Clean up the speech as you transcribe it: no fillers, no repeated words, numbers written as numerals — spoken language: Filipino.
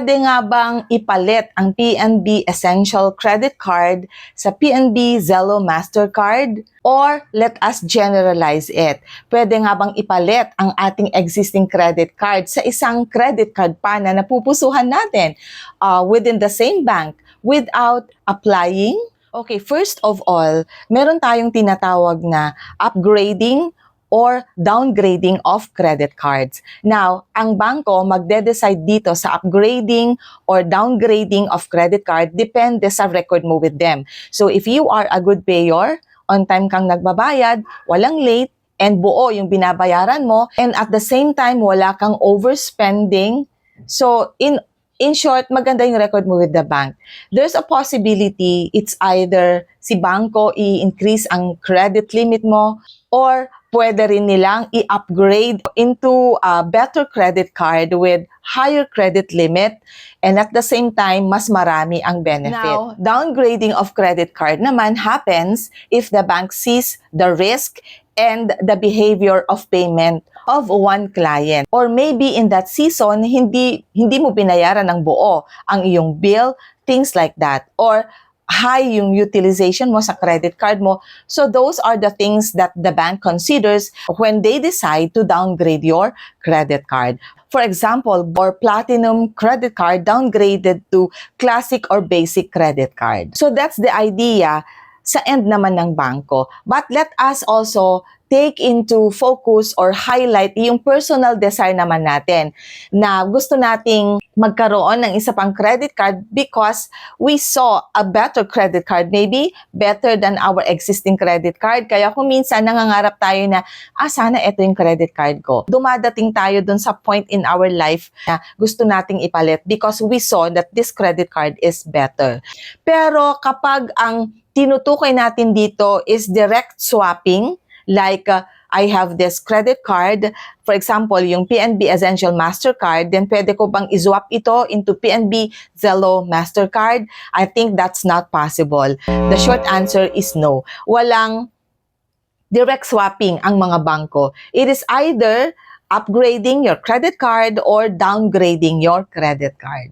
pwede nga bang ipalit ang PNB Essential Credit Card sa PNB Zelo Mastercard? Or let us generalize it. Pwede nga bang ipalit ang ating existing credit card sa isang credit card pa na napupusuhan natin within the same bank without applying? Okay, first of all, meron tayong tinatawag na upgrading or downgrading of credit cards. Now, ang bangko magde-decide dito sa upgrading or downgrading of credit card depende sa record mo with them. So, if you are a good payer, on time kang nagbabayad, walang late, and buo yung binabayaran mo, and at the same time, wala kang overspending. So, in short, maganda yung record mo with the bank. There's a possibility it's either si bangko i-increase ang credit limit mo or pwede rin nilang i-upgrade into a better credit card with higher credit limit and at the same time, mas marami ang benefit. Now, downgrading of credit card naman happens if the bank sees the risk and the behavior of payment of one client. Or maybe in that season, hindi mo binayaran ng buo ang iyong bill, things like that. Or high yung utilization mo sa credit card mo. So those are the things that the bank considers when they decide to downgrade your credit card. For example, or platinum credit card downgraded to classic or basic credit card. So that's the idea sa end naman ng bangko. But let us also take into focus or highlight yung personal desire naman natin na gusto nating magkaroon ng isa pang credit card because we saw a better credit card, maybe better than our existing credit card. Kaya kung minsan nangangarap tayo na, sana ito yung credit card ko. Dumadating tayo dun sa point in our life na gusto nating ipalit because we saw that this credit card is better. Pero kapag ang tinutukoy natin dito is direct swapping, like I have this credit card, for example, yung PNB Essential Mastercard, then pwede ko bang i-swap ito into PNB Zelo Mastercard? I think that's not possible. The short answer is no. Walang direct swapping ang mga bangko. It is either upgrading your credit card or downgrading your credit card.